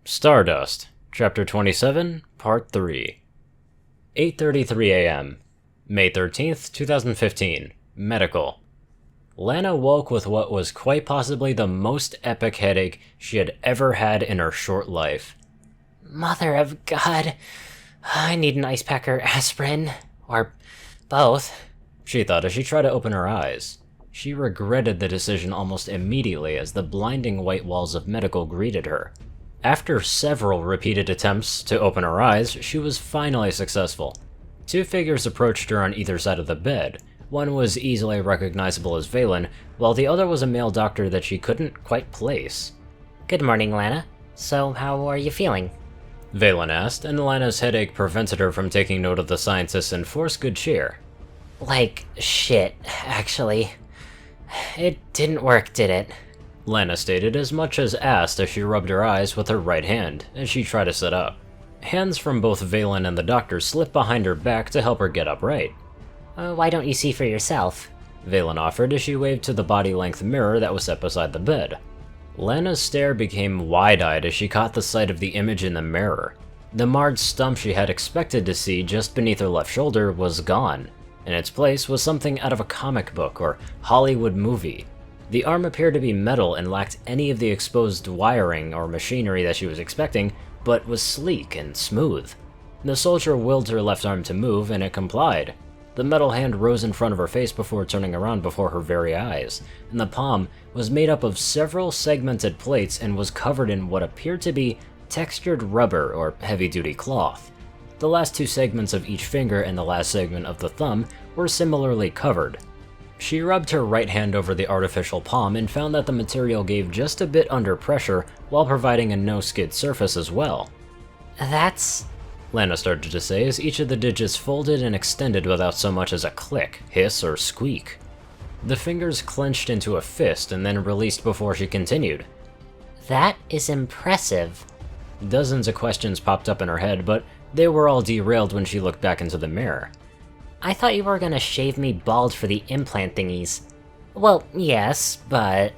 Stardust, Chapter 27, Part 3. 8:33 a.m. May 13th, 2015. Medical. Lana woke with what was quite possibly the most epic headache she had ever had in her short life. Mother of God, I need an ice pack or aspirin, or both, she thought as she tried to open her eyes. She regretted the decision almost immediately as the blinding white walls of medical greeted her. After several repeated attempts to open her eyes, she was finally successful. Two figures approached her on either side of the bed. One was easily recognizable as Valen, while the other was a male doctor that she couldn't quite place. Good morning, Lana. So, how are you feeling? Valen asked, and Lana's headache prevented her from taking note of the scientist's enforced good cheer. Like shit, actually. It didn't work, did it? Lana stated, as much as asked as she rubbed her eyes with her right hand as she tried to sit up. Hands from both Valen and the doctor slipped behind her back to help her get upright. Why don't you see for yourself? Valen offered as she waved to the body-length mirror that was set beside the bed. Lana's stare became wide-eyed as she caught the sight of the image in the mirror. The marred stump she had expected to see just beneath her left shoulder was gone. In its place was something out of a comic book or Hollywood movie. The arm appeared to be metal and lacked any of the exposed wiring or machinery that she was expecting, but was sleek and smooth. The soldier willed her left arm to move, and it complied. The metal hand rose in front of her face before turning around before her very eyes, and the palm was made up of several segmented plates and was covered in what appeared to be textured rubber or heavy-duty cloth. The last two segments of each finger and the last segment of the thumb were similarly covered. She rubbed her right hand over the artificial palm and found that the material gave just a bit under pressure while providing a no-skid surface as well. That's... Lana started to say as each of the digits folded and extended without so much as a click, hiss, or squeak. The fingers clenched into a fist and then released before she continued. That is impressive. Dozens of questions popped up in her head, but they were all derailed when she looked back into the mirror. I thought you were gonna shave me bald for the implant thingies. Well, yes, but...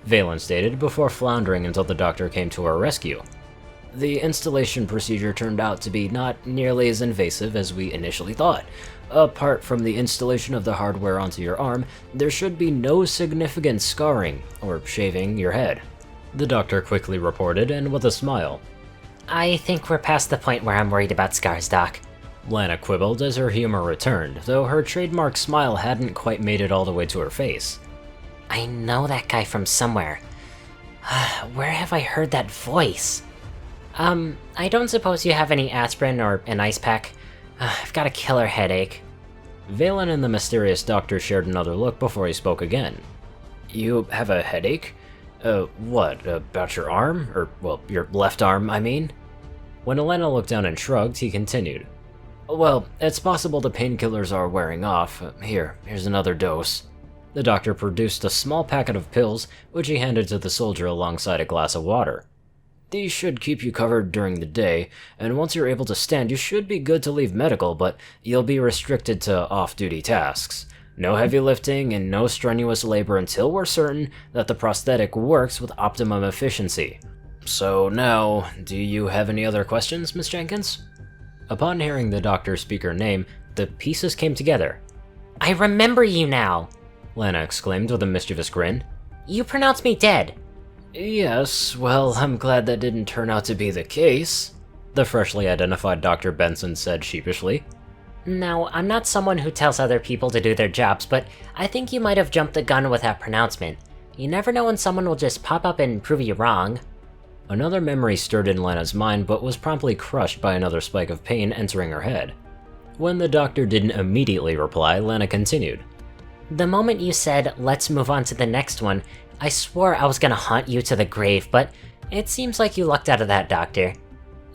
Valen stated before floundering until the doctor came to her rescue. The installation procedure turned out to be not nearly as invasive as we initially thought. Apart from the installation of the hardware onto your arm, there should be no significant scarring or shaving your head, the doctor quickly reported, and with a smile. I think we're past the point where I'm worried about scars, Doc. Lana quibbled as her humor returned, though her trademark smile hadn't quite made it all the way to her face. I know that guy from somewhere. Where have I heard that voice? I don't suppose you have any aspirin or an ice pack? I've got a killer headache. Valen and the mysterious doctor shared another look before he spoke again. You have a headache? What, about your arm? Or, well, your left arm, I mean? When Elena looked down and shrugged, he continued. Well, it's possible the painkillers are wearing off. Here's another dose. The doctor produced a small packet of pills, which he handed to the soldier alongside a glass of water. These should keep you covered during the day, and once you're able to stand, you should be good to leave medical, but you'll be restricted to off-duty tasks. No heavy lifting and no strenuous labor until we're certain that the prosthetic works with optimum efficiency. So now, do you have any other questions, Miss Jenkins? Upon hearing the doctor speak her name, the pieces came together. I remember you now! Lana exclaimed with a mischievous grin. You pronounced me dead! Yes, well, I'm glad that didn't turn out to be the case, the freshly identified Dr. Benson said sheepishly. Now, I'm not someone who tells other people to do their jobs, but I think you might have jumped the gun with that pronouncement. You never know when someone will just pop up and prove you wrong. Another memory stirred in Lana's mind, but was promptly crushed by another spike of pain entering her head. When the doctor didn't immediately reply, Lana continued. The moment you said, let's move on to the next one, I swore I was gonna haunt you to the grave, but it seems like you lucked out of that, Doctor.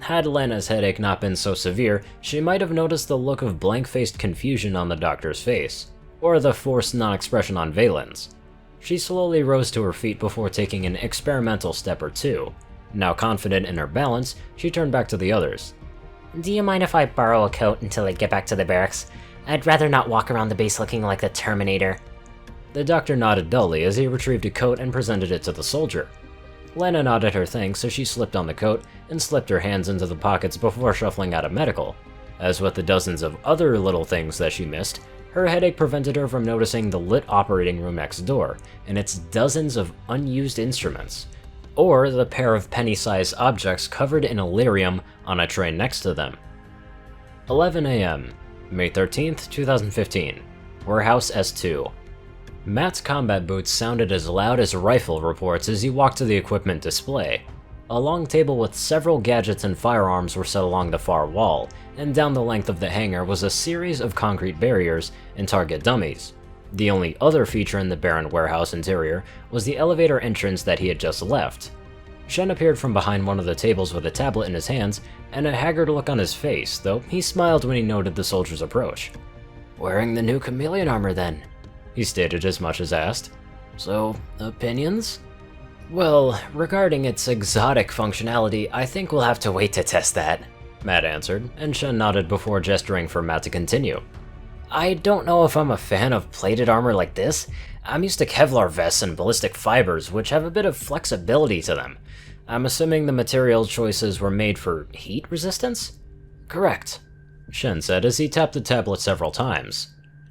Had Lana's headache not been so severe, she might have noticed the look of blank-faced confusion on the doctor's face, or the forced non-expression on Valen's. She slowly rose to her feet before taking an experimental step or two. Now confident in her balance, she turned back to the others. Do you mind if I borrow a coat until I get back to the barracks? I'd rather not walk around the base looking like the Terminator. The doctor nodded dully as he retrieved a coat and presented it to the soldier. Lana nodded her thanks as she slipped on the coat and slipped her hands into the pockets before shuffling out of medical. As with the dozens of other little things that she missed, her headache prevented her from noticing the lit operating room next door and its dozens of unused instruments, or the pair of penny-sized objects covered in Illyrium on a tray next to them. 11 a.m., May 13th, 2015, Warehouse S2. Matt's combat boots sounded as loud as rifle reports as he walked to the equipment display. A long table with several gadgets and firearms were set along the far wall, and down the length of the hangar was a series of concrete barriers and target dummies. The only other feature in the barren warehouse interior was the elevator entrance that he had just left. Shen appeared from behind one of the tables with a tablet in his hands and a haggard look on his face, though he smiled when he noted the soldier's approach. Wearing the new chameleon armor then? He stated as much as asked. So, opinions? Well, regarding its exotic functionality, I think we'll have to wait to test that, Matt answered, and Shen nodded before gesturing for Matt to continue. I don't know if I'm a fan of plated armor like this. I'm used to Kevlar vests and ballistic fibers, which have a bit of flexibility to them. I'm assuming the material choices were made for heat resistance? Correct, Shen said as he tapped the tablet several times.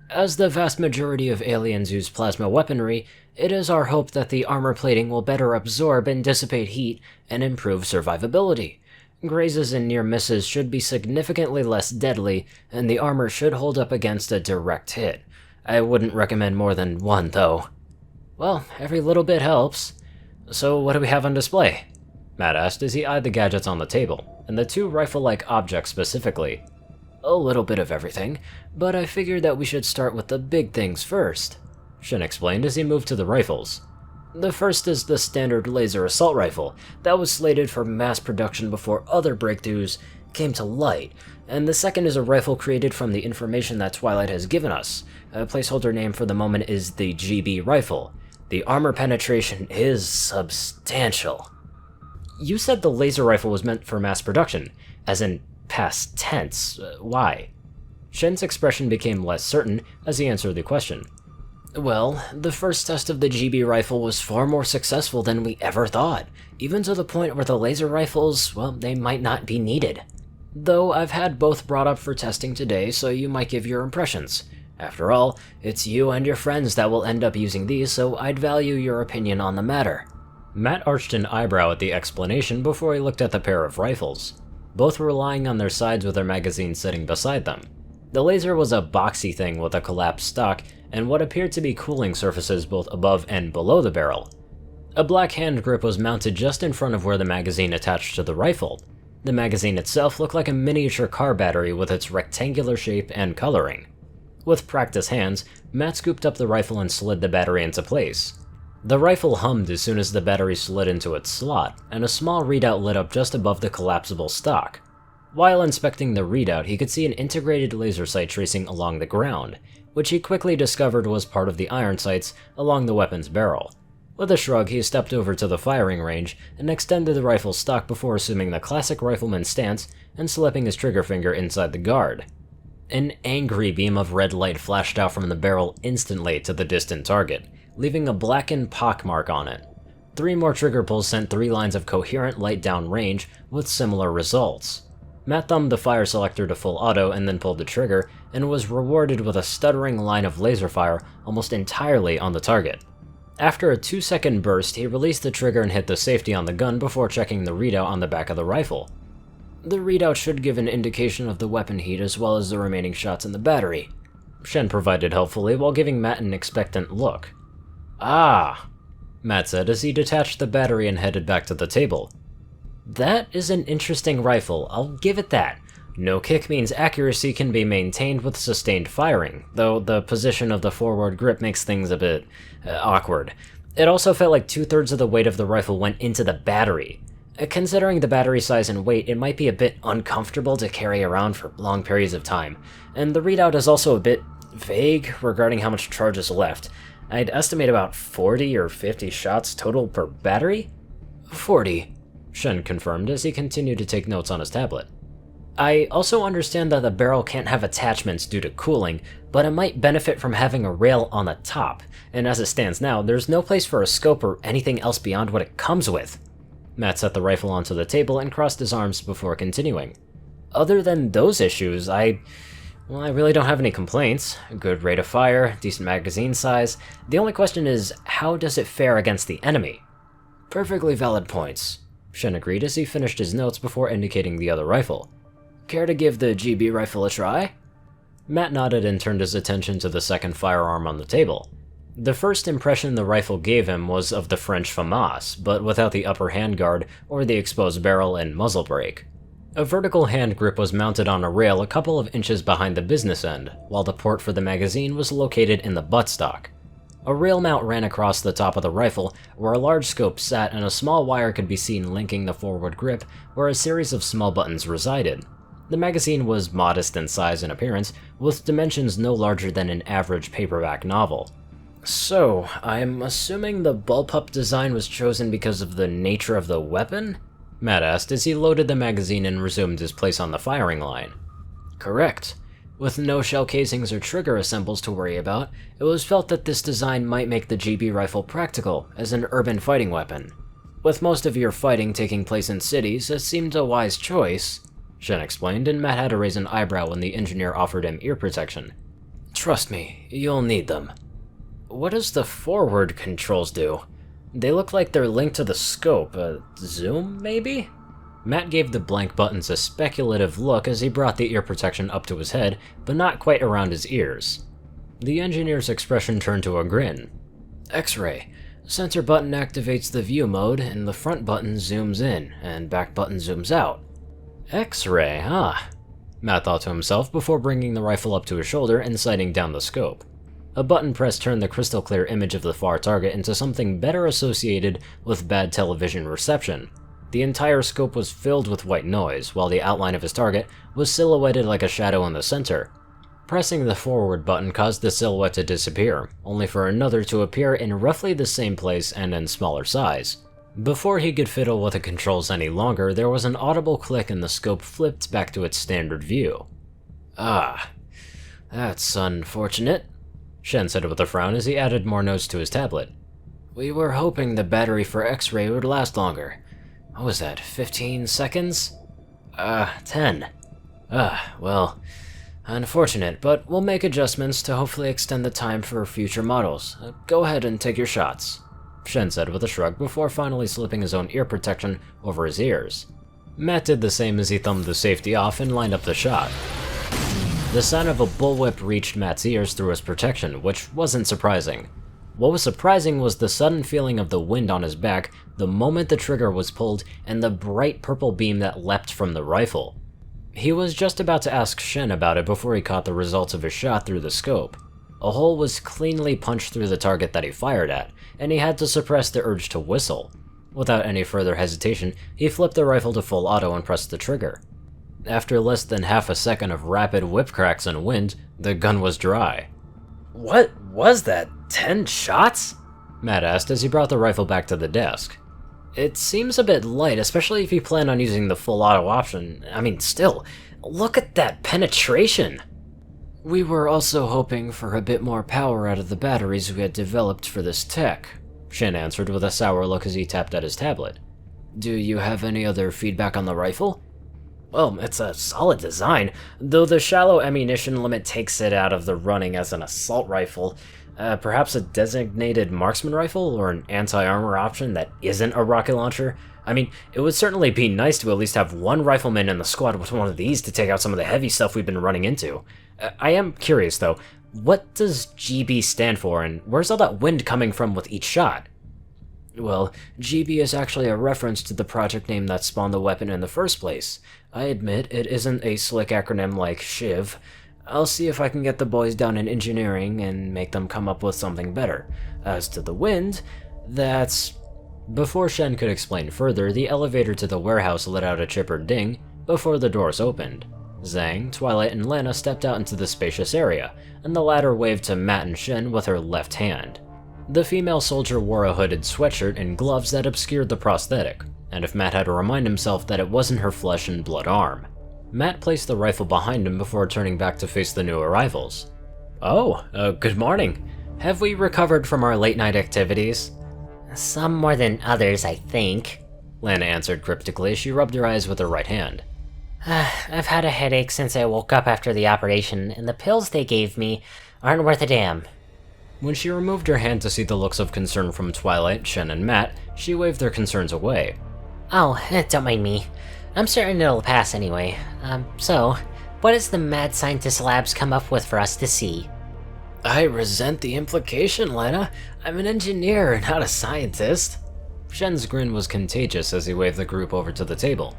As the vast majority of aliens use plasma weaponry, it is our hope that the armor plating will better absorb and dissipate heat and improve survivability. Grazes and near misses should be significantly less deadly, and the armor should hold up against a direct hit. I wouldn't recommend more than one, though. Well, every little bit helps. So what do we have on display? Matt asked as he eyed the gadgets on the table, and the two rifle-like objects specifically. A little bit of everything, but I figured that we should start with the big things first, Shen explained as he moved to the rifles. The first is the standard laser assault rifle that was slated for mass production before other breakthroughs came to light, and the second is a rifle created from the information that Twilight has given us. A placeholder name for the moment is the GB rifle. The armor penetration is substantial. You said the laser rifle was meant for mass production, as in past tense. Why? Shen's expression became less certain as he answered the question. Well, the first test of the GB rifle was far more successful than we ever thought, even to the point where the laser rifles, well, they might not be needed. Though I've had both brought up for testing today, so you might give your impressions. After all, it's you and your friends that will end up using these, so I'd value your opinion on the matter. Matt arched an eyebrow at the explanation before he looked at the pair of rifles. Both were lying on their sides with their magazines sitting beside them. The laser was a boxy thing with a collapsed stock and what appeared to be cooling surfaces both above and below the barrel. A black hand grip was mounted just in front of where the magazine attached to the rifle. The magazine itself looked like a miniature car battery with its rectangular shape and coloring. With practiced hands, Matt scooped up the rifle and slid the battery into place. The rifle hummed as soon as the battery slid into its slot, and a small readout lit up just above the collapsible stock. While inspecting the readout, he could see an integrated laser sight tracing along the ground, which he quickly discovered was part of the iron sights along the weapon's barrel. With a shrug, he stepped over to the firing range and extended the rifle's stock before assuming the classic rifleman stance and slipping his trigger finger inside the guard. An angry beam of red light flashed out from the barrel instantly to the distant target, leaving a blackened pockmark on it. 3 more trigger pulls sent 3 lines of coherent light down range with similar results. Matt thumbed the fire selector to full auto and then pulled the trigger, and was rewarded with a stuttering line of laser fire almost entirely on the target. After a 2-second burst, he released the trigger and hit the safety on the gun before checking the readout on the back of the rifle. The readout should give an indication of the weapon heat as well as the remaining shots in the battery, Shen provided helpfully while giving Matt an expectant look. Ah, Matt said as he detached the battery and headed back to the table. That is an interesting rifle, I'll give it that. No kick means accuracy can be maintained with sustained firing, though the position of the forward grip makes things a bit awkward. It also felt like 2/3 of the weight of the rifle went into the battery. Considering the battery size and weight, it might be a bit uncomfortable to carry around for long periods of time, and the readout is also a bit vague regarding how much charge is left. I'd estimate about 40 or 50 shots total per battery? 40, Shen confirmed as he continued to take notes on his tablet. I also understand that the barrel can't have attachments due to cooling, but it might benefit from having a rail on the top, and as it stands now, there's no place for a scope or anything else beyond what it comes with. Matt set the rifle onto the table and crossed his arms before continuing. Other than those issues, I really don't have any complaints. A good rate of fire, decent magazine size. The only question is, how does it fare against the enemy? Perfectly valid points, Shen agreed as he finished his notes before indicating the other rifle. Care to give the GB rifle a try? Matt nodded and turned his attention to the second firearm on the table. The first impression the rifle gave him was of the French FAMAS, but without the upper handguard or the exposed barrel and muzzle brake. A vertical hand grip was mounted on a rail a couple of inches behind the business end, while the port for the magazine was located in the buttstock. A rail mount ran across the top of the rifle, where a large scope sat and a small wire could be seen linking the forward grip, where a series of small buttons resided. The magazine was modest in size and appearance, with dimensions no larger than an average paperback novel. So, I'm assuming the bullpup design was chosen because of the nature of the weapon? Matt asked as he loaded the magazine and resumed his place on the firing line. Correct. With no shell casings or trigger assembles to worry about, it was felt that this design might make the GB rifle practical as an urban fighting weapon. With most of your fighting taking place in cities, it seemed a wise choice, Shen explained, and Matt had to raise an eyebrow when the engineer offered him ear protection. Trust me, you'll need them. What does the forward controls do? They look like they're linked to the scope. Zoom, maybe? Matt gave the blank buttons a speculative look as he brought the ear protection up to his head, but not quite around his ears. The engineer's expression turned to a grin. X-ray. Center button activates the view mode, and the front button zooms in, and back button zooms out. X-ray, huh? Matt thought to himself before bringing the rifle up to his shoulder and sighting down the scope. A button press turned the crystal clear image of the far target into something better associated with bad television reception. The entire scope was filled with white noise, while the outline of his target was silhouetted like a shadow in the center. Pressing the forward button caused the silhouette to disappear, only for another to appear in roughly the same place and in smaller size. Before he could fiddle with the controls any longer, there was an audible click and the scope flipped back to its standard view. Ah, that's unfortunate, Shen said with a frown as he added more notes to his tablet. We were hoping the battery for X-ray would last longer. What was that, 15 seconds? 10. Well, unfortunate, but we'll make adjustments to hopefully extend the time for future models. Go ahead and take your shots, Shen said with a shrug before finally slipping his own ear protection over his ears. Matt did the same as he thumbed the safety off and lined up the shot. The sound of a bullwhip reached Matt's ears through his protection, which wasn't surprising. What was surprising was the sudden feeling of the wind on his back the moment the trigger was pulled and the bright purple beam that leapt from the rifle. He was just about to ask Shen about it before he caught the results of his shot through the scope. A hole was cleanly punched through the target that he fired at, and he had to suppress the urge to whistle. Without any further hesitation, he flipped the rifle to full auto and pressed the trigger. After less than half a second of rapid whip cracks and wind, the gun was dry. What was that? 10 shots? Matt asked as he brought the rifle back to the desk. It seems a bit light, especially if you plan on using the full auto option. I mean, still, look at that penetration! We were also hoping for a bit more power out of the batteries we had developed for this tech, Shen answered with a sour look as he tapped at his tablet. Do you have any other feedback on the rifle? Well, it's a solid design, though the shallow ammunition limit takes it out of the running as an assault rifle. Perhaps a designated marksman rifle or an anti-armor option that isn't a rocket launcher? I mean, it would certainly be nice to at least have one rifleman in the squad with one of these to take out some of the heavy stuff we've been running into. I am curious though, what does GB stand for and where's all that wind coming from with each shot? Well, GB is actually a reference to the project name that spawned the weapon in the first place. I admit it isn't a slick acronym like SHIV. I'll see if I can get the boys down in engineering and make them come up with something better. As to the wind, that's... Before Shen could explain further, the elevator to the warehouse let out a chipper ding before the doors opened. Zhang, Twilight, and Lana stepped out into the spacious area, and the latter waved to Matt and Shen with her left hand. The female soldier wore a hooded sweatshirt and gloves that obscured the prosthetic, and if Matt had to remind himself that it wasn't her flesh and blood arm. Matt placed the rifle behind him before turning back to face the new arrivals. Oh, good morning. Have we recovered from our late-night activities? Some more than others, I think. Lana answered cryptically as she rubbed her eyes with her right hand. I've had a headache since I woke up after the operation, and the pills they gave me aren't worth a damn. When she removed her hand to see the looks of concern from Twilight, Shen, and Matt, she waved their concerns away. Oh, don't mind me. I'm certain it'll pass anyway. So, what has the mad scientist labs come up with for us to see? I resent the implication, Lana. I'm an engineer, not a scientist. Shen's grin was contagious as he waved the group over to the table.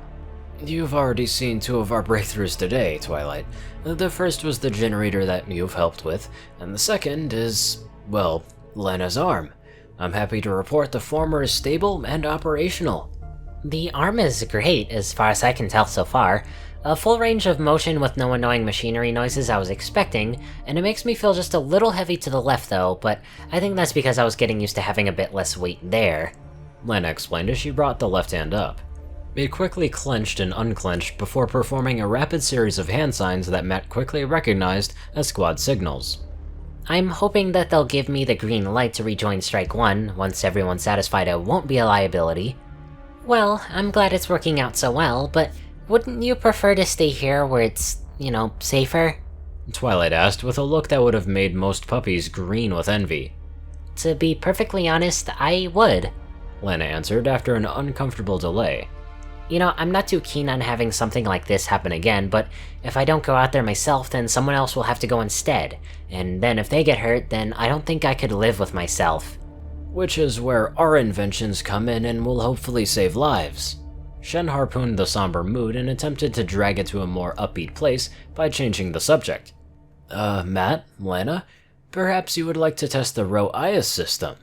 You've already seen 2 of our breakthroughs today, Twilight. The first was the generator that you've helped with, and the second is, well, Lena's arm. I'm happy to report the former is stable and operational. The arm is great, as far as I can tell so far. A full range of motion with no annoying machinery noises I was expecting, and it makes me feel just a little heavy to the left though, but I think that's because I was getting used to having a bit less weight there. Lena explained as she brought the left hand up. It quickly clenched and unclenched before performing a rapid series of hand signs that Matt quickly recognized as squad signals. I'm hoping that they'll give me the green light to rejoin Strike 1 once everyone's satisfied I won't be a liability. Well, I'm glad it's working out so well, but wouldn't you prefer to stay here where it's, safer? Twilight asked with a look that would have made most puppies green with envy. To be perfectly honest, I would. Lena answered after an uncomfortable delay. I'm not too keen on having something like this happen again, but if I don't go out there myself, then someone else will have to go instead. And then if they get hurt, then I don't think I could live with myself. Which is where our inventions come in and will hopefully save lives. Shen harpooned the somber mood and attempted to drag it to a more upbeat place by changing the subject. Matt, Lana, perhaps you would like to test the Ro-Ias system.